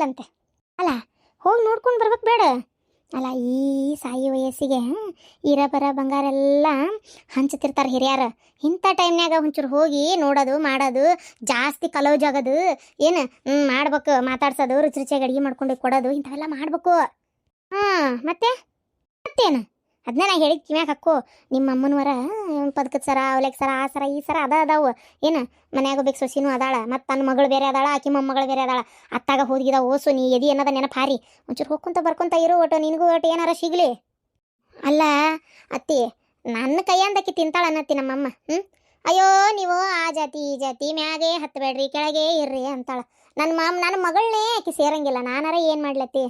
ಇಲ್ಲಂತೆ. ಅಲ್ಲ ಹೋಗಿ ನೋಡ್ಕೊಂಡು ಬರ್ಬೇಕು ಬೇಡ. ಅಲ್ಲ ಈ ಸಾಯಿ ವಯಸ್ಸಿಗೆ ಬರ ಬಂಗಾರ ಎಲ್ಲ ಹಂಚ್ತಿರ್ತಾರೆ ಹಿರಿಯರು. ಇಂಥ ಟೈಮ್ನಾಗ ಒಂಚೂರು ಹೋಗಿ ನೋಡೋದು ಮಾಡೋದು ಜಾಸ್ತಿ ಕಲೌಜಾಗೋದು ಏನು ಮಾಡ್ಬೇಕು, ಮಾತಾಡ್ಸೋದು, ರುಚಿ ರುಚಿಯಾಗಿ ಅಡುಗೆ ಮಾಡ್ಕೊಂಡು ಕೊಡೋದು ಇಂಥವೆಲ್ಲ ಮಾಡ್ಬೇಕು. ಮತ್ತೇನು ಅದನ್ನ ನಾ ಹೇಳಿದ ಕಿವ್ಯಾಗ ಹಾಕು. ನಿಮ್ಮ ಅಮ್ಮನವರ ಪದಕದ ಸರ, ಅವಲೆಕ್ ಸರ, ಆ ಸರ ಈ ಸರ ಅದಾವು. ಏನು ಮನ್ಯಾಗ ಬೇಕು ಸೊಸಿನೂ ಅದಾಳ, ಮತ್ತು ತನ್ನ ಮಗಳು ಬೇರೆ ಅದಾಳ, ಆಕಿ ಮೊಮ್ಮಗಳು ಬೇರೆ ಅದಾಳ. ಅತ್ತಾಗ ಹೋಗಿದ ಓಸು ನೀ ಎದಿ ಅನ್ನೋದ ನೆನಪಾರಿ ಒಂಚೂರು ಹೋಗ್ಕೊಂತ ಬರ್ಕೊಂತ ಇರು. ಒಟ್ಟು ನಿನಗೂ ಒಟ್ಟು ಏನಾರ ಸಿಗಲಿ. ಅಲ್ಲ ಅತ್ತಿ, ನನ್ನ ಕೈಯಂದಕ್ಕಿ ತಿಂತಾಳ ಅನ್ನತ್ತಿ ನಮ್ಮಮ್ಮ. ಅಯ್ಯೋ ನೀವು ಆ ಜಾತಿ ಈ ಜಾತಿ ಮ್ಯಾಗೆ ಹತ್ತಬೇಡ್ರಿ, ಕೆಳಗೆ ಇರ್ರಿ ಅಂತಾಳ. ನನ್ನ ಮಗಳನ್ನೇ ಆಕಿ ಸೇರಂಗಿಲ್ಲ. ನಾನಾರ ಏನು ಮಾಡ್ಲತ್ತಿ?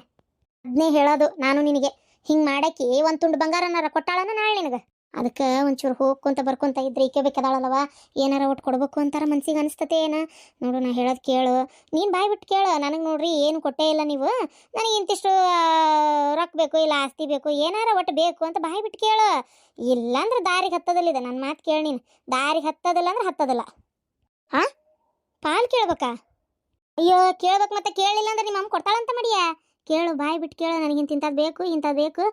ಅದನ್ನೇ ಹೇಳೋದು ನಾನು ನಿನಗೆ. ಹಿಂಗೆ ಮಾಡಕ್ಕೆ ಒಂದು ತುಂಡು ಬಂಗಾರನಾರ ಕೊಟ್ಟಾಳನ ನಾಳೆ ನಿನಗೆ. ಅದಕ್ಕೆ ಒಂಚೂರು ಹೋಗ್ಕೊಂತ ಬರ್ಕೊಂತ ಇದ್ರೆ ಈಕೆ ಬೇಕದಾಳಲ್ಲವ, ಏನಾರ ಒಟ್ಟು ಕೊಡ್ಬೇಕು ಅಂತಾರ ಮನ್ಸಿಗೆ ಅನಿಸ್ತತೆ. ಏನು ನೋಡು, ನಾ ಹೇಳೋದು ಕೇಳು, ನೀನು ಬಾಯ್ ಬಿಟ್ಟು ಕೇಳು. ನನಗೆ ನೋಡ್ರಿ ಏನು ಕೊಟ್ಟೇ ಇಲ್ಲ ನೀವು, ನನಗೆ ಇಂತಿಷ್ಟು ರೊಕ್ಕ ಬೇಕು, ಇಲ್ಲ ಆಸ್ತಿ ಬೇಕು, ಏನಾರ ಒಟ್ಟು ಬೇಕು ಅಂತ ಬಾಯ್ ಬಿಟ್ಟು ಕೇಳು. ಇಲ್ಲಾಂದ್ರೆ ದಾರಿಗೆ ಹತ್ತದಲ್ಲಿದೆ. ನನ್ನ ಮಾತು ಕೇಳಿ ನೀನು. ದಾರಿಗೆ ಹತ್ತದಿಲ್ಲ ಅಂದ್ರೆ ಹತ್ತದಿಲ್ಲ. ಪಾಲ್ ಕೇಳ್ಬೇಕಾ? ಅಯ್ಯೋ ಕೇಳ್ಬೇಕು. ಮತ್ತೆ ಕೇಳಿಲ್ಲ ಅಂದ್ರೆ ನಿಮ್ಮ ಅಮ್ಮ ಕೊಡ್ತಾಳಂತ ಮಾಡಿಯ? ಕೇಳು, ಬಾಯ್ ಬಿಟ್ಟು ಕೇಳು. ನನಗಿಂತ ಇಂಥದ್ದು ಬೇಕು, ಇಂಥದ್ದು ಬೇಕು,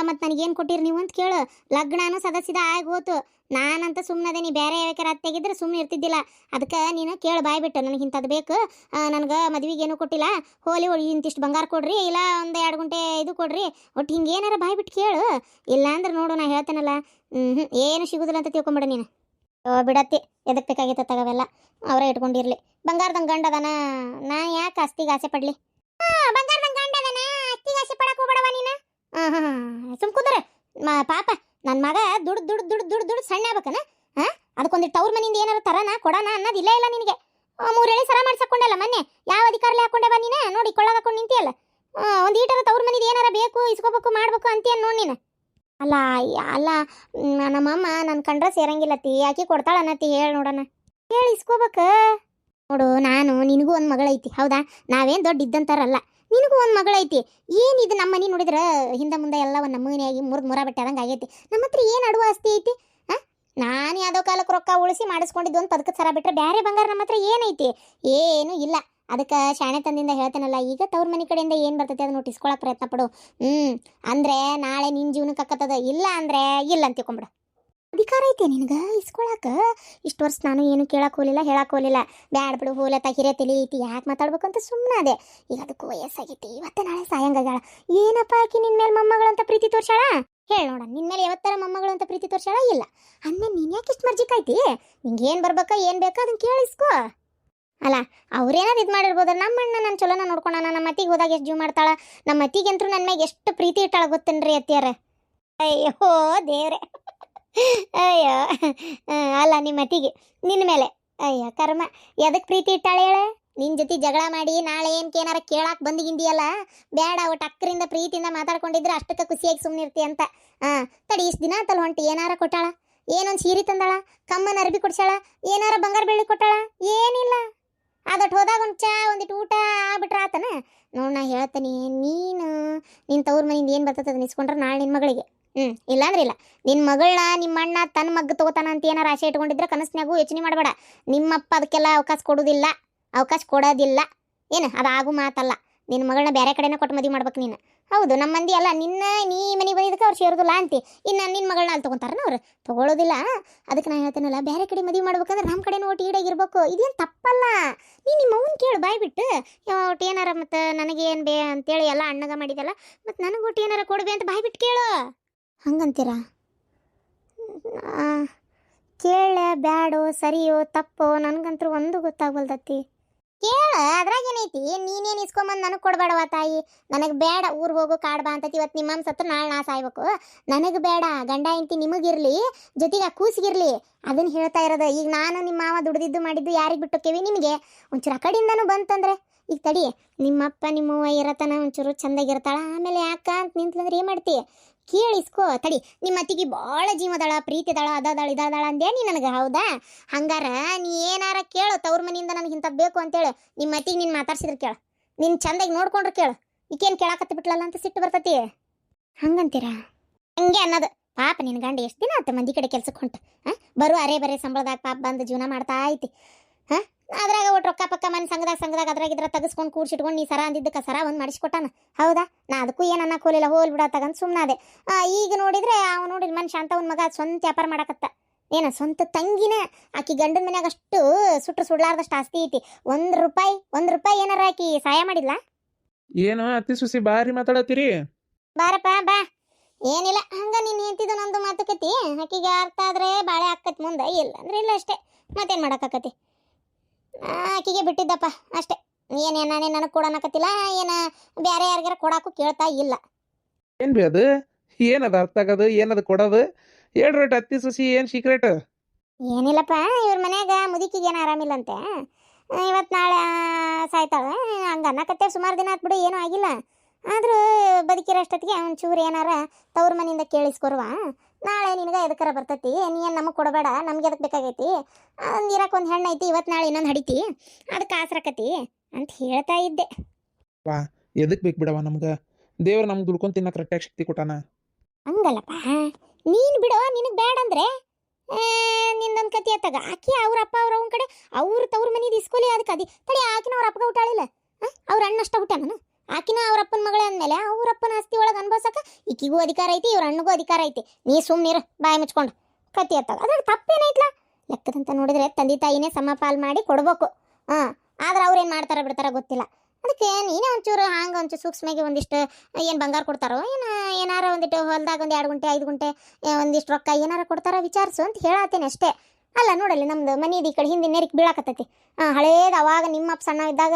ಮತ್ತು ನನಗೇನು ಕೊಟ್ಟಿರಿ ನೀವು ಅಂತ ಕೇಳು. ಲಗ್ನಾನು ಸದಸ್ಯದ ಆಗಿ ಹೋತು. ನಾನಂತ ಸುಮ್ಮನೆ ನೀ ಬೇರೆ ಯಾವ್ಯಾರ ಅತ್ತೆಗಿದ್ರೆ ಸುಮ್ಮನೆ ಇರ್ತಿದ್ದಿಲ್ಲ. ಅದಕ್ಕೆ ನೀನು ಕೇಳು ಬಾಯ್ ಬಿಟ್ಟು, ನನಗೆ ಇಂಥದ್ದು ಬೇಕು, ನನಗೆ ಮದುವೆಗೆ ಏನೂ ಕೊಟ್ಟಿಲ್ಲ, ಹೋಲಿ ಇಂತಿಷ್ಟು ಬಂಗಾರ ಕೊಡ್ರಿ, ಇಲ್ಲ ಒಂದು 2 ಗುಂಟೆ ಇದು ಕೊಡ್ರಿ, ಒಟ್ಟು ಹಿಂಗೆ ಏನಾರ ಬಾಯ್ ಬಿಟ್ಟು ಕೇಳು. ಇಲ್ಲ ಅಂದ್ರೆ ನೋಡು, ನಾ ಹೇಳ್ತೇನಲ್ಲ, ಏನು ಸಿಗುದಿಲ್ಲ ಅಂತ ತಿಳ್ಕೊಂಬಿಡ ನೀನು. ಬಿಡತ್ತಿ, ಎದಕ್ಕೆ ಬೇಕಾಗಿತ್ತ ತಗವೆಲ್ಲ ಅವರೇ ಇಟ್ಕೊಂಡಿರ್ಲಿ. ಬಂಗಾರದಂಗೆ ಗಂಡ ಅದನ, ನಾ ಯಾಕೆ ಆಸ್ತಿಗೆ ಆಸೆ ಪಡ್ಲಿ? ಬಂಗಾರದಂಗೆ ಗಂಡ ಅದನ, ಆಸ್ತಿಗೆ ಆಸೆ ಪಡಕ್ಕೆ ಹೋಗ್ಬೇಡವ ನೀನು. ಸುಮ್ ಕುಂದ್ರೆ ಪಾಪ ನನ್ನ ಮಗ ದುಡ್ಡು ಸಣ್ಣ ಆಗ್ಬೇಕನ. ಅದಕ್ಕೊಂದಿಟ್ಟು ಅವ್ರ ಮನೆಯಿಂದ ಏನಾರು ತರನ ಕೊಡೋಣ ಅನ್ನೋದು ಇಲ್ಲ ನಿನಗೆ. 3 ಎಳೆ ಸರ ಮಾಡ್ಸಕೊಂಡಲ್ಲ ಮೊನ್ನೆ, ಯಾವ ಅಧಿಕಾರಲಿ ಹಾಕೊಂಡೆ ಬಾ ನೀನು? ನೋಡಿ ಕೊಳ್ಳಾಗ ಹಾಕೊಂಡು ನಿಂತಿಯಲ್ಲ. ಒಂದು ಈಟರ ತವ್ರ ಮನೆದು ಏನಾರ ಬೇಕು, ಇಸ್ಕೋಬೇಕು, ಮಾಡ್ಬೇಕು ಅಂತೀಯ ನೋಡಿ ನೀನು. ಅಲ್ಲ ನಮ್ಮಮ್ಮ ನನ್ನ ಕಂಡ್ರೆ ಸೇರಂಗಿಲ್ಲತ್ತಿ, ಆಕಿ ಕೊಡ್ತಾಳ ಅನ್ನತ್ತಿ. ಹೇಳಿ ನೋಡೋಣ, ಹೇಳಿ ಇಸ್ಕೋಬೇಕ. ನೋಡು, ನಾನು ನಿನಗೂ ಒಂದು ಮಗಳೈತಿ, ಹೌದಾ? ನಾವೇನು ದೊಡ್ಡ ಇದ್ದಂತಾರಲ್ಲ, ನಿನಗೂ ಒಂದು ಮಗಳೈತಿ. ಏನಿದು ನಮ್ಮ ಮನೆ ನೋಡಿದ್ರೆ ಹಿಂದೆ ಮುಂದೆ ಎಲ್ಲ ಒಂದು ನಮೂನೆಯಾಗಿ ಮುರ ಬೆಟ್ಟದಂಗೆ ಆಗೈತಿ. ನಮ್ಮ ಹತ್ರ ಏನು ಅಡುವ ಆಸ್ತಿ ಐತಿ? ನಾನು ಯಾವುದೋ ಕಾಲಕ್ಕೆ ರೊಕ್ಕ ಉಳಿಸಿ ಮಾಡಿಸ್ಕೊಂಡಿದ್ದು ಒಂದು ಪದಕದ ಸರ ಬಿಟ್ಟರೆ ಬೇರೆ ಬಂಗಾರ ನಮ್ಮ ಹತ್ರ ಏನೈತಿ? ಏನೂ ಇಲ್ಲ. ಅದಕ್ಕೆ ಶಾಣೆ ತಂದಿಂದ ಹೇಳ್ತೇನಲ್ಲ, ಈಗ ತವ್ರ ಮನೆ ಕಡೆಯಿಂದ ಏನು ಬರ್ತೈತೆ ಅದನ್ನ ಇಸ್ಕೊಳಕ್ಕೆ ಪ್ರಯತ್ನ ಪಡು. ಅಂದರೆ ನಾಳೆ ನಿನ್ನ ಜೀವನಕ್ಕೆ ಅಕ್ಕತ್ತದ. ಇಲ್ಲ ಅಂದರೆ ಇಲ್ಲ ಅಂತ ತಿಳ್ಕೊಂಬಿಡು. ಅಧಿಕಾರ ಐತೆ ನಿನಗೆ ಇಸ್ಕೊಳಕ್ಕೆ. ಇಷ್ಟು ವರ್ಷ ನಾನು ಏನು ಕೇಳಕ್ಕೆ ಹೋಗಲಿಲ್ಲ, ಹೇಳಕ್ಕೆ ಹೋಗಲಿಲ್ಲ. ಬ್ಯಾಡ ಬಿಡು, ಹೋಲತ್ತ ಹಿರೇ ತಲೆ ಐತಿ, ಯಾಕೆ ಮಾತಾಡ್ಬೇಕು ಅಂತ ಸುಮ್ಮನೆ ಅದೇ. ಈಗ ಅದಕ್ಕೂ ವಯಸ್ಸಾಗೈತಿ, ಇವತ್ತು ನಾಳೆ ಸಾಯಂಗಾಗಳ. ಏನಪ್ಪ ಆಕಿ ನಿನ್ನ ಮೇಲೆ ಮೊಮ್ಮಗಳಂತ ಪ್ರೀತಿ ತೋರ್ಸಾಳ? ಹೇಳಿ ನೋಡ, ನಿನ್ನ ಮೇಲೆ ಯಾವತ್ತರ ಮೊಮ್ಮಗಳು ಅಂತ ಪ್ರೀತಿ ತೋರ್ಸಾಳ? ಇಲ್ಲ. ಅನ್ನೇ ನೀನು ಯಾಕೆ ಇಷ್ಟು ಮರ್ಜಿಕಾಯ್ತಿ? ನಿಂಗೆ ಏನು ಬರ್ಬೇಕಾ, ಏನು ಬೇಕಾ ಅದನ್ನು ಕೇಳಿಸ್ಕೋ. ಅಲ್ಲ ಅವ್ರೇನಾದ್ರು ಇದು ಮಾಡಿರ್ಬೋದು. ನಮ್ಮ ಅಣ್ಣ ನನ್ನ ಚಲೋನ ನೋಡ್ಕೊಳಣ. ನಮ್ಮ ಅತ್ತಿಗೆ ಹೋದಾಗ ಎಷ್ಟು ಜೀವ ಮಾಡ್ತಾಳ. ನಮ್ಮ ಅತ್ತಿಗಂತೂ ನನ್ನ ಮ್ಯಾಗ ಎಷ್ಟು ಪ್ರೀತಿ ಇಟ್ಟಾಳ ಗೊತ್ತೇನ್ರಿ ಅತ್ತಿಯಾರ? ಅಯ್ಯೋ ದೇವ್ರೆ, ಅಯ್ಯೋ. ಅಲ್ಲ ನಿಮ್ಮ ಅತ್ತಿಗೆ ನಿನ್ನ ಮೇಲೆ ಅಯ್ಯೋ ಕರ್ಮ, ಎದಕ್ಕೆ ಪ್ರೀತಿ ಇಟ್ಟಾಳೆ ಹೇಳ? ನಿನ್ನ ಜೊತೆ ಜಗಳ ಮಾಡಿ ನಾಳೆ ಏನಾರ ಕೇಳಕ್ಕೆ ಬಂದಿಗಿಂದಿಯಲ್ಲ, ಬೇಡ. ಒಟ್ಟು ಅಕ್ಕರಿಂದ ಪ್ರೀತಿಯಿಂದ ಮಾತಾಡ್ಕೊಂಡಿದ್ರೆ ಅಷ್ಟಕ್ಕೆ ಖುಷಿಯಾಗಿ ಸುಮ್ಮನೆ ಇರ್ತಿ ಅಂತ. ತಡಿ, ಇಷ್ಟು ದಿನ ಅಂತಲ್ಲ ಹೊಂಟಿ, ಏನಾರ ಕೊಟ್ಟಾಳ? ಏನೊಂದು ಸೀರೆ ತಂದಾಳ, ಕಮ್ಮನ ಅರ್ಬಿ ಕೊಡ್ಸಾಳ, ಏನಾರ ಬಂಗಾರ ಬೆಳ್ಳಿ ಕೊಟ್ಟಾಳ? ಏನಿಲ್ಲ. ಅದಟ್ಟು ಹೋದಾಗ ಒಂದು ಚಾ, ಒಂದಿಟ್ಟು ಊಟ ಆಗ್ಬಿಟ್ರೆ ಆತನ. ನೋಡು, ನಾ ಹೇಳ್ತೀನಿ, ನೀನು ನಿನ್ನ ತವ್ರ ಮನೆಯಿಂದ ಏನು ಬರ್ತದೆ ಅದನ್ನ ಇಸ್ಕೊಂಡ್ರೆ ನಾಳೆ ನಿನ್ನ ಮಗಳಿಗೆ. ಇಲ್ಲಾಂದ್ರೆ ಇಲ್ಲ. ನಿನ್ನ ಮಗಳನ್ನ ನಿಮ್ಮ ಅಣ್ಣ ತನ್ನ ಮಗ್ಗ ತಗೋತಾನ ಅಂತ ಏನಾರು ಆಸೆ ಇಟ್ಕೊಂಡಿದ್ರೆ ಕನಸ್ನಾಗೂ ಯೋಚನೆ ಮಾಡಬೇಡ. ನಿಮ್ಮಪ್ಪ ಅದಕ್ಕೆಲ್ಲ ಅವಕಾಶ ಕೊಡೋದಿಲ್ಲ. ಏನು ಅದು ಆಗು ಮಾತಲ್ಲ. ನಿನ್ನ ಮಗಳನ್ನ ಬೇರೆ ಕಡೆನೇ ಕೊಟ್ಟು ಮದುವೆ ಮಾಡ್ಬೇಕು ನೀನು. ಹೌದು, ನಮ್ಮ ಮಂದಿ ಅಲ್ಲ, ನೀ ಮನೆಗೆ ಬಂದಿದ್ದಕ್ಕೆ ಅವ್ರು ಸೇರೋದಿಲ್ಲ ಅಂತಿ. ಇನ್ನು ನಿನ್ನ ಮಗಳನ್ನ ಅಲ್ಲಿ ತೊಗೊತಾರನ? ಅವ್ರು ತೊಗೊಳ್ಳೋದಿಲ್ಲ. ಅದಕ್ಕೆ ನಾನು ಹೇಳ್ತೇನಲ್ಲ, ಬೇರೆ ಕಡೆ ಮದುವೆ ಮಾಡ್ಬೇಕಂದ್ರೆ ನಮ್ಮ ಕಡೆನೂ ಒಟ್ಟು ಈಡಾಗಿರ್ಬೇಕು. ಇದೇನು ತಪ್ಪಲ್ಲ. ನಿಮ್ಮ ಅವ್ನು ಕೇಳು ಬಾಯ್ ಬಿಟ್ಟು, ಒಟ್ಟು ಏನಾರ ಮತ್ತು ನನಗೇನು ಅಂತೇಳಿ ಎಲ್ಲ ಅಣ್ಣಗ ಮಾಡಿದಲ್ಲ, ಮತ್ತು ನನಗೆ ಒಟ್ಟು ಏನಾರ ಕೊಡ್ಬೇ ಅಂತ ಬಾಯ್ ಬಿಟ್ಟು ಕೇಳು. ಹಂಗಂತೀರ? ಕೇಳ ಬ್ಯಾಡೋ ಸರಿಯೋ ತಪ್ಪೋ ನನಗಂತೂ ಒಂದು ಗೊತ್ತಾಗ್ಬಲ್ದತ್ತಿ. ಕೇಳ, ಅದ್ರಾಗೇನೈತಿ? ನೀನೇನು ಇಸ್ಕೊಂಬಂದು ನನಗೆ ಕೊಡಬೇಡವ ತಾಯಿ. ನನಗೆ ಬೇಡ, ಊರಿಗೆ ಹೋಗು ಕಾಡು ಬಾ ಅಂತತಿ. ಇವತ್ತು ನಿಮ್ಮಮ್ಮ ಸತ್ತು ನಾಳೆ ನಾ ಸಾಯ್ಬೇಕು. ನನಗೆ ಬೇಡ. ಗಂಡ ಹೆಂಡತಿ ನಿಮಗಿರಲಿ, ಜೊತೆಗೆ ಆ ಕೂಸಿಗಿರಲಿ. ಅದನ್ನು ಹೇಳ್ತಾ ಇರೋದು. ಈಗ ನಾನು ನಿಮ್ಮ ಮಾವ ದುಡ್ದಿದ್ದು ಮಾಡಿದ್ದು ಯಾರಿಗೆ ಬಿಟ್ಟೋಕ್ಕೇವಿ? ನಿಮಗೆ ಒಂಚೂರು ಆ ಕಡೆಯಿಂದನೂ ಬಂತಂದ್ರೆ. ಈಗ ತಡಿ, ನಿಮ್ಮಪ್ಪ ನಿಮ್ಮವ್ವ ಇರತನ ಒಂಚೂರು ಚಂದಾಗಿರ್ತಾಳ, ಆಮೇಲೆ ಯಾಕ ಅಂತ ನಿಂತಂದ್ರೆ ಏನು ಮಾಡ್ತೀಯ? ಕೇಳಿಸ್ಕೋ. ತಡಿ, ನಿಮ್ಮ ಅತ್ತಿಗೆ ಭಾಳ ಜೀವದಾಳ, ಪ್ರೀತಿ ಅದಾಳ, ಅದಾಳ ಇದಾಳ ಅಂದೇ ನೀ ನನಗೆ. ಹೌದಾ? ಹಂಗಾರ ನೀ ಏನಾರ ಕೇಳು, ತವ್ರ ಮನೆಯಿಂದ ನನಗೆ ಇಂಥದ್ದು ಬೇಕು ಅಂತೇಳಿ ನಿಮ್ಮ ಅತ್ತಿಗೆ ನೀನು ಮಾತಾಡ್ಸಿದ್ರೆ ಕೇಳು, ನಿನ್ನ ಚಂದಾಗಿ ನೋಡ್ಕೊಂಡ್ರೆ ಕೇಳು. ಈಕೇನು ಕೇಳಾಕತ್ತಿ ಬಿಟ್ಲಲ್ಲ ಅಂತ ಸಿಟ್ಟು ಬರ್ತತಿ. ಹಂಗಂತೀರಾ? ಹಂಗೆ ಅನ್ನೋದು. ಪಾಪ ನಿನ್ನ ಗಂಡ ಎಷ್ಟು ದಿನ ಆತ ಮಂದಿ ಕಡೆ ಕೆಲ್ಸಕ್ಕೆ ಹೊಂಟು. ಬರೋ ಅರೆ ಬರೇ ಸಂಬಳದಾಗ ಪಾಪ ಬಂದು ಜೀವನ ಮಾಡ್ತಾ ಐತಿ. ಅದ್ರಾಗ ಒಟ್ಟು ರೊಕ್ಕ ಪಕ್ಕ ಮನೆ ಸಂಘದಾಗ ಅದ್ರಾಗ ಇದ್ರ ತೆಗೆಸ್ಕೊಂಡು ಕೂಡ್ಸಿಟ್ಕೊಂಡು ನೀ ಸರ ಅಂದಿದ್ದಕ್ಕೆ ಸರ ಒಂದು ಮಾಡಿಸ್ಕೊಟ್ಟಾನ. ಹೌದಾ, ನಾ ಅದಕ್ಕೂ ಏನು ಅನ್ನಕ್ಕೆ ಹೋಲಿಲ್ಲ, ಹೋಲ್ ಬಿಡ ತಗಂತ ಸುಮ್ಮನಾದೆ. ಈಗ ನೋಡಿದ್ರೆ ಅವ ನೋಡಿಲ್ಲ ಮನುಷ್ಯ ಅಂತ ಅವ್ನ ಮಗ ಸ್ವಂತ ವ್ಯಾಪಾರ ಮಾಡಕತ್ತ. ಏನ ಸ್ವಂತ ತಂಗಿನ ಆಕಿ ಗಂಡನ ಮನ್ಯಾಗ ಅಷ್ಟು ಸುಡ್ಲಾರ್ದಷ್ಟು ಆಸ್ತಿ ಐತಿ. ಒಂದು ರೂಪಾಯಿ ಏನಾರ ಆಕಿ ಸಹಾಯ ಮಾಡಿಲ್ಲ. ಏನು ಅತ್ತಿ ಸುಸಿ ಬಾರಿ ಮಾತಾಡತ್ತೀರಿ? ಬಾರಪ್ಪ ಬಾ. ಏನಿಲ್ಲ, ಹಂಗ ನೀನು ಹೇಳ್ತಿದ್ದು ನಮ್ದು ಮಾತುಕತಿ ಆಕಿಗೆ ಅರ್ಥ ಆದ್ರೆ ಬಾಳೆ ಆಕತಿ ಮುಂದೆ, ಇಲ್ಲ ಅಂದ್ರೆ ಇಲ್ಲ ಅಷ್ಟೇ. ಮತ್ತೇನು ಮಾಡೋಕ್ಕಾಕತಿ? ಆಕಿಗೆ ಬಿಟ್ಟಿದ್ದಪ್ಪ ಅಷ್ಟೇ. ನಾನೇ ನನಗೆ ಕೊಡೋಣಕತ್ತಿಲ್ಲ, ಏನು ಬೇರೆ ಯಾರಿಗಾರ ಕೊಡಾಕು ಕೇಳ್ತಾ ಇಲ್ಲ. ಏನ್ ಬಿ ಅದು? ಏನದ ಅರ್ಥ ಆಗೋದು, ಏನದು ಕೊಡೋದು? ಹೇಳ್ರಟ್ ಅತ್ತಿ ಸುಸಿ ಏನು ಸೀಕ್ರೆಟ್? ಏನಿಲ್ಲಪ್ಪ, ಇವ್ರ ಮನ್ಯಾಗ ಮುದುಕಿಗೆ ಏನು ಆರಾಮಿಲ್ಲಂತೆ. ಇವತ್ತು ನಾಳೆ ಸಾಯ್ತಾಳೆ ಹಂಗ ಅನ್ನಕತ್ತೆ. ಸುಮಾರು ದಿನ ಆತ್ಬಿಡು, ಏನೂ ಆಗಿಲ್ಲ. ಆದರೂ ಬದುಕಿರೋಷ್ಟೊತ್ತಿಗೆ ಒಂಚೂರು ಏನಾರ ತವ್ರ ಮನೆಯಿಂದ ಕೇಳಿಸ್ಕೊರುವ. ನಾಳೆ ನಿನಗೆ ಎದಕ್ಕಾರ ಬರ್ತೈತಿ, ನೀ ಏನು ನಮಗೆ ಕೊಡಬೇಡ, ನಮ್ಗೆ ಎದಕ್ಕೆ ಬೇಕಾಗೈತಿ, ಇರಕ್ಕೆ ಒಂದು ಹೆಣ್ಣು ಐತಿ, ಇವತ್ತು ನಾಳೆ ಇನ್ನೊಂದು ಹಡಿತಿ, ಅದಕ್ಕೆ ಆಸರಕತಿ ಅಂತ ಹೇಳ್ತಾ ಇದ್ದೆ. ವಾ, ಎದಕ್ಕೆ ಬೇಕು ಬಿಡವ ನಮ್ಗೆ? ದೇವ್ರು ನಮ್ಗೆ ದುಡ್ಕೊಂಡು ತಿನ್ನೋ ಕರೆಕ್ಟಾಗಿ ಶಕ್ತಿ ಕೊಟ್ಟಾನ. ಹಂಗಲ್ಲಪ್ಪ, ನೀನು ಬಿಡೋ, ನಿನಗೆ ಬೇಡ ಅಂದರೆ ನಿಂದೊಂದು ಕತಿ ಆತಾಗ ಆಕಿ ಅವ್ರ ಅಪ್ಪ ಅವ್ರ ಅವನ ಕಡೆ ಅವ್ರ ತವ್ರ ಮನೆದು ಇಸ್ಕೊಲಿ. ಅದಕ್ಕೆ ತಡಿ, ಆಕಿನ ಅವ್ರ ಅಪ್ಪಗೆ ಹುಟ್ಟಾಳಿಲ್ಲ, ಅವ್ರ ಅಣ್ಣ ಅಷ್ಟ ಹುಟ್ಟ ನಾನು. ಆಕಿನ ಅವ್ರ ಅಪ್ಪನ ಮಗಳೇ ಅಂದಮೇಲೆ ಅವ್ರ ಅಪ್ಪನ ಆಸ್ತಿ ಒಳಗೆ ಅನ್ಭವಿಸಕ್ಕೆ ಈಕಿಗೂ ಅಧಿಕಾರ ಐತಿ, ಇವ್ರ ಅಣ್ಣಗೂ ಅಧಿಕಾರ ಐತಿ. ನೀ ಸುಮ್ಮನಿರು, ಬಾಯಿ ಮುಚ್ಕೊಂಡು ಕತಿ ಆತಾಗ. ಅದ್ರಾಗ ತಪ್ಪೇನೈತ್ಲ? ಲೆಕ್ಕದಂತ ನೋಡಿದ್ರೆ ತಂದೆ ತಾಯಿನೇ ಸಮಪಾಲ್ ಮಾಡಿ ಕೊಡ್ಬೇಕು. ಆದ್ರೆ ಅವ್ರೇನು ಮಾಡ್ತಾರ ಬಿಡ್ತಾರ ಗೊತ್ತಿಲ್ಲ. ಅದಕ್ಕೆ ನೀನೇ ಒಂಚೂರು ಒಂಚೂರು ಸೂಕ್ಷ್ಮಗೆ ಒಂದಿಷ್ಟು ಏನು ಬಂಗಾರ ಕೊಡ್ತಾರೋ, ಏನಾರ ಒಂದಿಟ್ಟು ಹೊಲ್ದಾಗ ಒಂದು 2 ಗುಂಟೆ 5 ಗುಂಟೆ ಒಂದಿಷ್ಟು ರೊಕ್ಕ ಏನಾರ ಕೊಡ್ತಾರೋ ವಿಚಾರಿಸು ಅಂತ ಹೇಳತ್ತೇನೆ ಅಷ್ಟೇ. ಅಲ್ಲ ನೋಡಲ್ಲಿ, ನಮ್ದು ಮನೆದು ಈ ಕಡೆ ಹಿಂದಿನ ನೆರಿಗೆ ಬೀಳಾಕತ್ತೈತಿ. ಹಳೇದು ಅವಾಗ ನಿಮ್ಮಪ್ಪ ಸಣ್ಣ ಇದ್ದಾಗ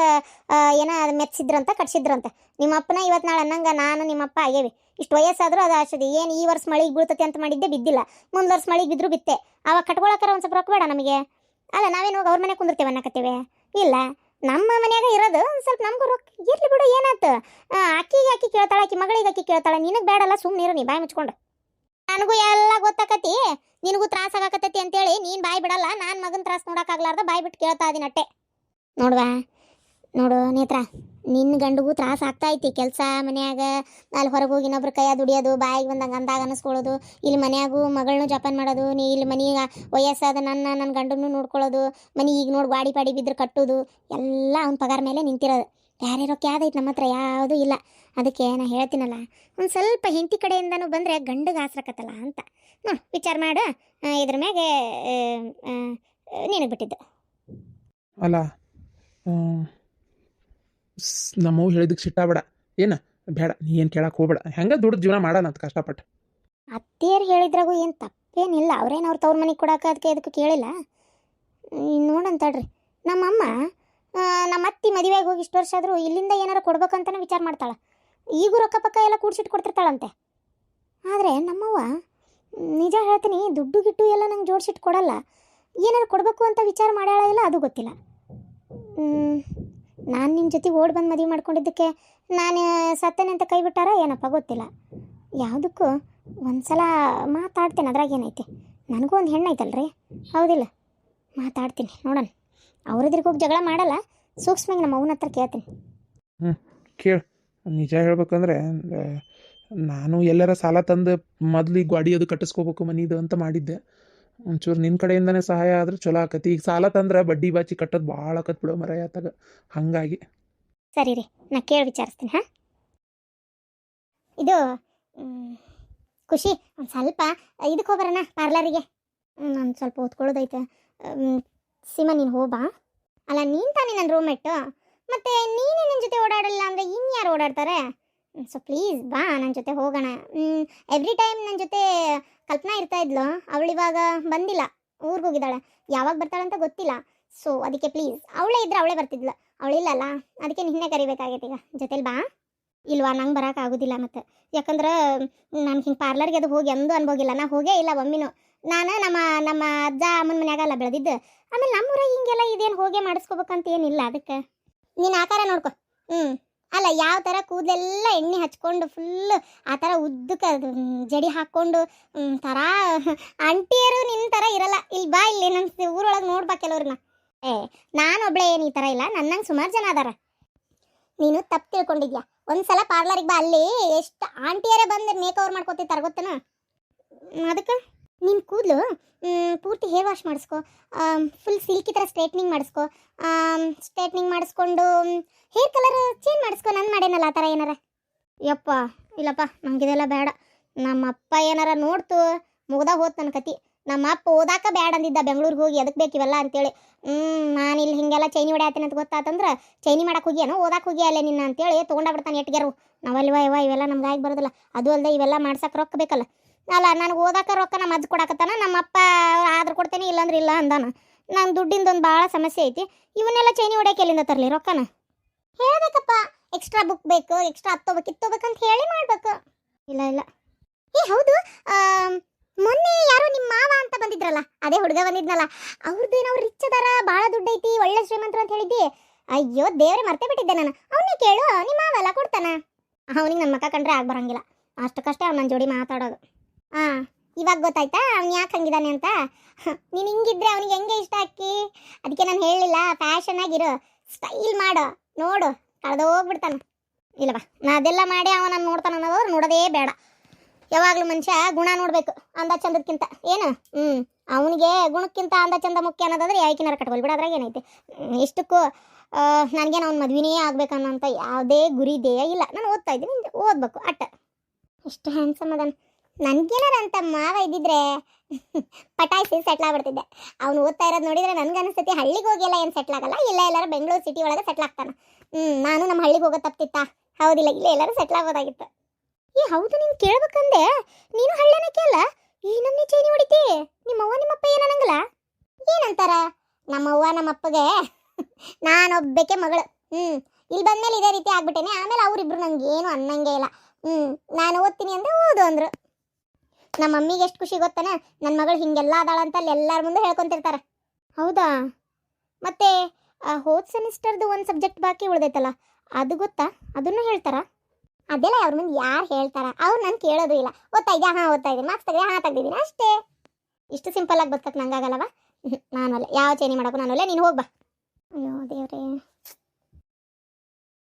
ಏನೋ ಅದು ಮೆಚ್ಚಿದ್ರಂತ ಕಟ್ಸಿದ್ರಂತ. ನಿಮ್ಮಪ್ಪನ ಇವತ್ತು ನಾಳೆ ಅನ್ನಂಗೆ ನಾನು ನಿಮ್ಮಪ್ಪ ಆಗೇವಿ. ಇಷ್ಟು ವಯಸ್ಸಾದರೂ ಅದು ಆಶದೆ. ಏನು ಈ ವರ್ಷ ಮಳೆಗೆ ಬೀಳ್ತತಿ ಅಂತ ಮಾಡಿದ್ದೆ, ಬಿದ್ದಿಲ್ಲ. ಮುಂದೆ ವರ್ಷ ಮಳೆಗೆ ಬಿದ್ದರೂ ಬಿತ್ತೆ. ಅವಾಗ ಕಟ್ಕೊಳಕ್ಕಾರ ಒಂದು ಸ್ವಲ್ಪ ರೊಕ್ಕ ಬೇಡ ನಮಗೆ? ಅಲ್ಲ, ನಾವೇನು ಹೋಗಿ ಅವ್ರ ಮನೆ ಕುಂದಿರ್ತೇವೆ ಅನ್ನಕತ್ತೇವೆ? ಇಲ್ಲ, ನಮ್ಮ ಮನ್ಯಾಗ ಇರೋದು ಒಂದು ಸ್ವಲ್ಪ ನಮಗೂ ರೊಕ್ಕ ಇರ್ಲಿ ಬಿಡು, ಏನಾಯ್ತು? ಅಕ್ಕಿ ಕೇಳ್ತಾಳೆ, ಆಕಿ ಮಗಳಿಗೆ ಅಕ್ಕಿ ಕೇಳ್ತಾಳೆ. ನಿನಗೆ ಬೇಡಲ್ಲ, ಸುಮ್ಮನಿರು ನೀ ಬಾಯಿ ಮುಚ್ಕೊಂಡು. ನನಗೂ ಎಲ್ಲ ಗೊತ್ತಾಕತಿ, ನಿನಗೂ ತ್ರಾಸ ಆಗಾಕತ್ತೈತಿ ಅಂತೇಳಿ ನೀನು ಬಾಯಿ ಬಿಡಲ್ಲ. ನಾನು ಮಗನ ತ್ರಾಸ ನೋಡೋಕ್ಕಾಗ್ಲಾರ್ದ ಬಾಯಿ ಬಿಟ್ಟು ಕೇಳ್ತಾ ಇದೀನಿ ಅಟ್ಟೆ. ನೋಡು ನೇತ್ರ, ನಿನ್ನ ಗಂಡಿಗೂ ತ್ರಾಸ ಆಗ್ತಾ ಐತಿ. ಕೆಲಸ ಮನ್ಯಾಗ ಅಲ್ಲಿ ಹೊರಗೆ ಹೋಗಿ ಇನ್ನೊಬ್ರ ಕೈಯ ದುಡಿಯೋದು, ಬಾಯಿಗೆ ಬಂದಂಗೆ ಅಂದಾಗ ಅನ್ನಿಸ್ಕೊಳ್ಳೋದು, ಇಲ್ಲಿ ಮನ್ಯಾಗೂ ಮಗಳನ್ನೂ ಜಪಾನ್ ಮಾಡೋದು, ನೀ ಇಲ್ಲಿ ಮನೆಗೆ ವಯಸ್ಸಾದ ನನ್ನ ಗಂಡನ್ನು ನೋಡ್ಕೊಳ್ಳೋದು, ಮನೆ ಈಗ ನೋಡಿ ಗಾಡಿ ಪಾಡಿ ಬಿದ್ದರೆ ಕಟ್ಟೋದು ಎಲ್ಲ ಅವ್ನ ಪಗಾರ ಮೇಲೆ ನಿಂತಿರೋದು. ಬೇರೆ ರೊಕ್ಕ ಯಾವ್ದೈತೆ ನಮ್ಮ ಹತ್ರ? ಯಾವುದೂ ಇಲ್ಲ. ಅದಕ್ಕೆ ನಾ ಹೇಳ್ತೀನಲ್ಲ, ಒಂದು ಸ್ವಲ್ಪ ಹೆಂಡತಿ ಕಡೆಯಿಂದನೂ ಬಂದರೆ ಗಂಡಗೆ ಆಸರಕತ್ತಲ್ಲ ಅಂತ ವಿಚಾರ ಮಾಡು. ಇದ್ರ ಮ್ಯಾಗೆ ನಿನಗೆ ಬಿಟ್ಟಿದ್ದು. ಅಲ್ಲ, ನಮ್ಮವು ಹೇಳಿದಕ್ಕೆ ಸಿಟ್ಟಾಬೇಡ. ಏನು ಬೇಡ, ನೀ ಏನು ಕೇಳಕ್ಕೆ ಹೋಗ್ಬೇಡ. ಹೆಂಗೆ ದುಡ್ಡು ಜೀವನ ಮಾಡೋಣ ಅಂತ ಕಷ್ಟಪಟ್ಟು. ಅತ್ತೇರು ಹೇಳಿದ್ರಾಗೂ ಏನು ತಪ್ಪೇನಿಲ್ಲ. ಅವ್ರೇನು ಅವ್ರ ತವ್ರ ಮನೆಗೆ ಕೊಡೋಕೆ ಅದಕ್ಕೆ ಕೇಳಿಲ್ಲ. ನೋಡಂತಡ್ರಿ, ನಮ್ಮಮ್ಮ ನಮ್ಮ ಅತ್ತಿ ಮದುವೆಗೆ ಹೋಗಿ ಇಷ್ಟು ವರ್ಷ ಆದರೂ ಇಲ್ಲಿಂದ ಏನಾರು ಕೊಡ್ಬೇಕಂತಲೇ ವಿಚಾರ ಮಾಡ್ತಾಳೆ. ಈಗೂ ರೊಕ್ಕ ಪಕ್ಕ ಎಲ್ಲ ಕೂಡ್ಸಿಟ್ಟು ಕೊಡ್ತಿರ್ತಾಳಂತೆ. ಆದರೆ ನಮ್ಮವ್ವ, ನಿಜ ಹೇಳ್ತೀನಿ, ದುಡ್ಡು ಗಿಟ್ಟು ಎಲ್ಲ ನಂಗೆ ಜೋಡಿಸಿಟ್ಟು ಕೊಡಲ್ಲ. ಏನಾರು ಕೊಡಬೇಕು ಅಂತ ವಿಚಾರ ಮಾಡ್ಯಾಳ ಇಲ್ಲ, ಅದು ಗೊತ್ತಿಲ್ಲ. ನಾನು ನಿಮ್ಮ ಜೊತೆ ಓಡಿ ಬಂದು ಮದುವೆ ಮಾಡ್ಕೊಂಡಿದ್ದಕ್ಕೆ ನಾನು ಸತ್ತೇನೆ ಅಂತ ಕೈ ಬಿಟ್ಟಾರ ಏನಪ್ಪ ಗೊತ್ತಿಲ್ಲ. ಯಾವುದಕ್ಕೂ ಒಂದು ಸಲ ಮಾತಾಡ್ತೇನೆ, ಅದ್ರಾಗ ಏನೈತೆ? ನನಗೂ ಒಂದು ಹೆಣ್ಣು ಐತಲ್ರಿ, ಹೌದಿಲ್ಲ? ಮಾತಾಡ್ತೀನಿ, ನೋಡೋಣ. ಅವ್ರದ್ರಿಗೆ ಹೋಗಿ ಜಗಳ ಮಾಡಲ್ಲ, ಸೂಕ್ಷ್ಮವಾಗಿ ನಮ್ಮ ಅವನ ಹತ್ರ ಕೇಳ್ತೀನಿ. ಕೇಳು. ನಿಜ ಹೇಳ್ಬೇಕಂದ್ರೆ ನಾನು ಎಲ್ಲರ ಸಾಲ ತಂದು ಮೊದಲು ಈ ಗಾಡಿ ಅದು ಕಟ್ಟಿಸ್ಕೋಬೇಕು ಮನಿದು ಅಂತ ಮಾಡಿದ್ದೆ. ಒಂಚೂರು ನಿನ್ನ ಕಡೆಯಿಂದನೇ ಸಹಾಯ ಆದ್ರೆ ಚಲೋ ಆಕತಿ. ಈಗ ಸಾಲ ತಂದ್ರೆ ಬಡ್ಡಿ ಬಾಚಿ ಕಟ್ಟೋದು ಭಾಳ ಆಕತ್ ಬಿಡೋ ಮರೆಯಾತಾಗ. ಹಾಗಾಗಿ ಸರಿ ರೀ, ನಾ ಕೇಳಿ ವಿಚಾರಿಸ್ತೀನಿ. ಇದು ಖುಷಿ, ಒಂದು ಸ್ವಲ್ಪ ಇದಕ್ಕೆ ಹೋಗ್ಬರೋಣ ಪಾರ್ಲರಿಗೆ. ನಾನು ಸ್ವಲ್ಪ ಓದ್ಕೊಳ್ಳೋದೈತೆ. ಸೀಮಾ, ನೀನು ಹೋಗ್ಬಾ. ಅಲ್ಲ, ನೀನು ತಾನೇ ನನ್ನ ರೂಮ್ಮೇಟು, ಮತ್ತು ನೀನೇ ನನ್ನ ಜೊತೆ ಓಡಾಡಲ್ಲ ಅಂದರೆ ಇನ್ಯಾರು ಓಡಾಡ್ತಾರೆ? ಸೊ ಪ್ಲೀಸ್ ಬಾ, ನನ್ನ ಜೊತೆ ಹೋಗೋಣ. ಎವ್ರಿ ಟೈಮ್ ನನ್ನ ಜೊತೆ ಕಲ್ಪನಾ ಇರ್ತಾ ಇದ್ಲು. ಅವಳಿವಾಗ ಬಂದಿಲ್ಲ, ಊರಿಗೆ ಹೋಗಿದ್ದಾಳೆ. ಯಾವಾಗ ಬರ್ತಾಳೆ ಅಂತ ಗೊತ್ತಿಲ್ಲ. ಸೊ ಅದಕ್ಕೆ ಪ್ಲೀಸ್, ಅವಳೇ ಇದ್ರೆ ಅವಳೇ ಬರ್ತಿದ್ಲು, ಅವಳಿಲ್ಲಲ್ಲ, ಅದಕ್ಕೆ ನಿನ್ನೆ ಕರಿಬೇಕಾಗೈತೆ. ಈಗ ಜೊತೆಲಿ ಬಾ. ಇಲ್ವಾ, ನಂಗೆ ಬರೋಕ್ಕಾಗೋದಿಲ್ಲ. ಮತ್ತು ಯಾಕಂದ್ರೆ ನಾನು ಹಿಂಗೆ ಪಾರ್ಲರ್ಗೆ ಅದು ಹೋಗಿ ಅಂದು ಅನ್ಬೋಗಿಲ್ಲ. ನಾ ಹೋಗೇ ಇಲ್ಲ ಒಮ್ಮಿನೂ. ನಾನು ನಮ್ಮ ಅಜ್ಜ ಅಮ್ಮನ ಮನ್ಯಾಗಲ್ಲ ಬೆಳೆದಿದ್ದು. ಆಮೇಲೆ ನಮ್ಮೂರಾಗ ಹಿಂಗೆಲ್ಲ ಇದೇನು ಹೋಗೇ ಮಾಡಿಸ್ಕೋಬೇಕಂತ ಏನಿಲ್ಲ. ಅದಕ್ಕೆ ನೀನು ಆ ಥರ ನೋಡ್ಕೊ. ಅಲ್ಲ, ಯಾವ ಥರ ಕೂದಲೆಲ್ಲ ಎಣ್ಣೆ ಹಚ್ಕೊಂಡು ಫುಲ್ಲು ಆ ಥರ ಉದ್ದಕ್ಕೆ ಜಡಿ ಹಾಕ್ಕೊಂಡು ಥರ ಆಂಟಿಯರು ನಿನ್ನ ಥರ ಇರಲ್ಲ. ಇಲ್ಲಿ ಬಾ, ಇಲ್ಲಿ ನನ್ನ ಊರೊಳಗೆ ನೋಡ್ಬಾ ಕೆಲವ್ರನ್ನ. ನಾನೊಬ್ಳೆ ಏನು ಈ ಥರ ಇಲ್ಲ, ನನ್ನಂಗೆ ಸುಮಾರು ಜನ ಅದಾರ. ನೀನು ತಪ್ಪು ತಿಳ್ಕೊಂಡಿದ್ಯಾ. ಒಂದು ಸಲ ಪಾರ್ಲರಿಗೆ ಬಾ, ಅಲ್ಲಿ ಎಷ್ಟು ಆಂಟಿಯರೇ ಬಂದು ಮೇಕ್ ಓವರ್ ಮಾಡ್ಕೊತಿರ್ತಾರೆ ಗೊತ್ತನ. ಅದಕ್ಕೆ ನಿನ್ನ ಕೂದಲು ಪೂರ್ತಿ ಹೇರ್ ವಾಶ್ ಮಾಡಿಸ್ಕೊ, ಫುಲ್ ಸಿಲ್ಕಿ ಥರ ಸ್ಟ್ರೇಟ್ನಿಂಗ್ ಮಾಡಿಸ್ಕೊ, ಸ್ಟ್ರೇಟ್ನಿಂಗ್ ಮಾಡಿಸ್ಕೊಂಡು ಹೇರ್ ಕಲರ್ ಚೇಂಜ್ ಮಾಡಿಸ್ಕೊ. ನಾನು ಮಾಡೇನಲ್ಲ ಆ ಥರ ಏನಾರ. ಯಪ್ಪ ಇಲ್ಲಪ್ಪ, ನಂಗಿದೆಲ್ಲ ಬೇಡ. ನಮ್ಮ ಅಪ್ಪ ಏನಾರ ನೋಡ್ತು ಮುಗ್ದಾಗ ಹೋತ್ ನನ್ನ ಕತಿ. ನಮ್ಮ ಅಪ್ಪ ಓದಾಕ ಬ್ಯಾಡ ಅಂದಿದ್ದ ಬೆಂಗ್ಳೂರಿಗೆ ಹೋಗಿ, ಅದಕ್ಕೆ ಬೇಕಿವೆಲ್ಲ ಅಂತೇಳಿ. ನಾನು ಇಲ್ಲಿ ಹಿಂಗೆಲ್ಲ ಚೈನಿ ಹೊಡ್ಯಾತೀನಿ ಅಂತ ಗೊತ್ತಾತಂದ್ರೆ ಚೈನಿ ಮಾಡಕ್ಕೆ ಹೋಗ್ಯಾನೋ ಓದಾಕೆ ಹೋಗಿ ಅಲ್ಲೇ ನಿನ್ನ ಅಂತೇಳಿ ತೊಗೊಂಡಾಗ್ಬಿಡ್ತಾನೆ ಎಟ್ಗೆರು. ನಾವಲ್ವ ಇವೆಲ್ಲ ನಮ್ಗೆ ಆಗಿ ಬರೋದಿಲ್ಲ. ಅದು ಅಲ್ಲದೆ ಇವೆಲ್ಲ ಮಾಡ್ಸಕ್ಕೆ ರೊಕ್ಕ ಬೇಕಲ್ಲ. ಅಲ್ಲ ನನಗೆ ಓದಾಕ ರೊಕ್ಕ ನಮ್ಮ ಅಜ್ಜ ಕೊಡಾಕತ್ತಾನ. ನಮ್ಮ ಅಪ್ಪ ಆದ್ರೆ ಕೊಡ್ತೇನೆ ಇಲ್ಲಾಂದ್ರೆ ಇಲ್ಲ ಅಂದಾನ. ನಾನು ದುಡ್ಡಿಂದೊಂದು ಭಾಳ ಸಮಸ್ಯೆ ಐತಿ. ಇವನ್ನೆಲ್ಲ ಚೈನಿ ಹೊಡ್ಯಾಕೆ ಎಲ್ಲಿಂದ ತರಲಿ ರೊಕ್ಕನ? ಹೇಳ್ಬೇಕಪ್ಪ, ಎಕ್ಸ್ಟ್ರಾ ಬುಕ್ ಬೇಕು, ಎಕ್ಸ್ಟ್ರಾ ಹತ್ತೋಬೇಕಂತ ಹೇಳಿ ಮಾಡ್ಬೇಕು. ಇಲ್ಲ ಹೌದು, ಮೊನ್ನೆ ಯಾರೋ ನಿಮ್ಮ ಮಾವ ಅಂತ ಬಂದಿದ್ರಲ್ಲ, ಅದೇ ಹುಡುಗ ಬಂದಿದ್ನಲ್ಲ, ಅವ್ರದ್ದೇನು ಅವ್ರು ರಿಚ್ ಅದಾರ, ಭಾಳ ದುಡ್ಡು ಐತಿ, ಒಳ್ಳೆ ಶ್ರೀಮಂತರು ಅಂತ ಹೇಳಿದ್ದಿ. ಅಯ್ಯೋ ದೇವ್ರೆ, ಮರ್ತೇ ಬಿಟ್ಟಿದ್ದೆ ನಾನು. ಅವನ್ನೇ ಕೇಳು, ನಿಮ್ಮ ಮಾವ ಎಲ್ಲ ಕೊಡ್ತಾನ. ಅವನಿಗೆ ನನ್ನ ಮಕ್ಕ ಕಂಡ್ರೆ ಆಗಿ ಬರಂಗಿಲ್ಲ, ಅಷ್ಟಕ್ಕಷ್ಟೇ ಅವ್ನು ನನ್ನ ಜೋಡಿ ಮಾತಾಡೋದು. ಇವಾಗ ಗೊತ್ತಾಯ್ತಾ ಅವ್ನು ಯಾಕೆ ಹಂಗಿದ್ದಾನೆ ಅಂತ? ನೀನು ಹಿಂಗಿದ್ರೆ ಅವ್ನಿಗೆ ಹೆಂಗೆ ಇಷ್ಟ ಹಾಕಿ, ಅದಕ್ಕೆ ನಾನು ಹೇಳಲಿಲ್ಲ, ಫ್ಯಾಷನ್ ಆಗಿರು, ಸ್ಟೈಲ್ ಮಾಡು, ನೋಡು ಕಳೆದೋಗ್ಬಿಡ್ತಾನೆ. ಇಲ್ಲವಾ, ನಾ ಅದೆಲ್ಲ ಮಾಡಿ ಅವ ನಾನು ನೋಡ್ತಾನೆ ಅನ್ನೋದು ನೋಡೋದೇ ಬೇಡ. ಯಾವಾಗಲೂ ಮನುಷ್ಯ ಗುಣ ನೋಡಬೇಕು ಅಂದ ಚಂದಕ್ಕಿಂತ. ಏನು ಅವನಿಗೆ ಗುಣಕ್ಕಿಂತ ಅಂದ ಚಂದ ಮುಖ್ಯ ಅನ್ನೋದಾದ್ರೆ ಯಾಕಿನಾರ ಕಟ್ಕೊಳ್ಬಿಡ, ಅದ್ರಾಗ ಏನೈತಿ. ಇಷ್ಟಕ್ಕೂ ನನಗೇನು ಅವ್ನು ಮದುವೆನೇ ಆಗ್ಬೇಕನ್ನೋಂಥ ಯಾವುದೇ ಗುರಿ ಧ್ಯೇಯ ಇಲ್ಲ. ನಾನು ಓದ್ತಾ ಇದ್ದೀನಿ, ಓದ್ಬೇಕು ಅಟ್ಟ. ಎಷ್ಟು ಹ್ಯಾಂಡ್ಸಮ್ ಅದಾನ. ನನಗೇನಾರ ಅಂತ ಮಾವ ಇದ್ದಿದ್ರೆ ಪಟಾಯಿಸಿ ಸೆಟ್ಲ್ ಆಗ್ಬಿಡ್ತಿದ್ದೆ. ಅವ್ನು ಓದ್ತಾ ಇರೋದು ನೋಡಿದ್ರೆ ನನಗೆ ಅನಿಸ್ತೈತಿ ಹಳ್ಳಿಗೆ ಹೋಗಿಲ್ಲ ಏನು ಸೆಟ್ಲ್ ಆಗಲ್ಲ, ಇಲ್ಲ ಎಲ್ಲರೂ ಬೆಂಗಳೂರು ಸಿಟಿ ಒಳಗೆ ಸೆಟ್ಲ್ ಆಗ್ತಾನೆ. ನಾನು ನಮ್ಮ ಹಳ್ಳಿಗೆ ಹೋಗೋ ತಪ್ಪಿತ್ತಾ? ಹೌದಿಲ್ಲ, ಇಲ್ಲೇ ಎಲ್ಲರೂ ಸೆಟ್ಲ್ ಆಗೋದಾಗಿತ್ತು. ಹೌದು, ನೀನು ಕೇಳ್ಬೇಕಂದೆ, ನೀನು ಹಳ್ಳನ ಕೇಳ ಈ ನಮ್ಮನೆ ಚೈನಿ ಹೊಡಿತಿ. ನಿಮ್ಮವ್ವ ನಿಮ್ಮಪ್ಪ ಏನನ್ನಂಗಿಲ್ಲ? ಏನಂತಾರ ನಮ್ಮವ್ವ ನಮ್ಮಪ್ಪಗೆ ನಾನೊಬ್ಬಕ್ಕೆ ಮಗಳು. ಇಲ್ಲಿ ಬಂದ್ಮೇಲೆ ಇದೇ ರೀತಿ ಆಗ್ಬಿಟ್ಟೇನೆ. ಆಮೇಲೆ ಅವರಿಬ್ರು ನಂಗೆ ಏನು ಅನ್ನಂಗೆ ಇಲ್ಲ. ನಾನು ಓದ್ತೀನಿ ಅಂದರೆ ಓದು ಅಂದರು. ನಮ್ಮ ಮಮ್ಮಿಗೆ ಎಷ್ಟು ಖುಷಿ ಗೊತ್ತಾನ, ನನ್ನ ಮಗಳು ಹಿಂಗೆಲ್ಲ ಅದಾಳಂತ ಅಲ್ಲಿ ಎಲ್ಲರ ಮುಂದೆ ಹೇಳ್ಕೊತಿರ್ತಾರೆ. ಹೌದಾ? ಮತ್ತೆ ಹೋದ ಸೆಮಿಸ್ಟರ್ದು ಒಂದು ಸಬ್ಜೆಕ್ಟ್ ಬಾಕಿ ಉಳ್ದೈತಲ್ಲ, ಅದು ಗೊತ್ತಾ? ಅದನ್ನು ಹೇಳ್ತಾರ? ಅದೆಲ್ಲ ಅವ್ರ ಮುಂದೆ ಯಾರು ಹೇಳ್ತಾರ? ಅವ್ರು ನಾನು ಕೇಳೋದು ಇಲ್ಲ. ಓದ್ತಾ ಇದ್ಯಾ? ಹಾಂ ಓದ್ತಾ ಇದ್ದೀನಿ. ಮಾರ್ಕ್ಸ್ ತೆಗೆದ? ಹಾಂ ತೆಗ್ದಿದ್ದೀನಿ, ಅಷ್ಟೇ. ಇಷ್ಟು ಸಿಂಪಲ್ ಆಗಿ ಬದುಕಕ್ಕೆ ನಂಗಾಗಲ್ಲವ. ನಾನಲ್ಲ, ಯಾವ ಚೇಂಜ್ ಮಾಡೋಕ್ಕೂ ನಾನಲ್ಲ. ನೀನು ಹೋಗ್ಬಾ. ಅಯ್ಯೋ ದೇವ್ರೇ.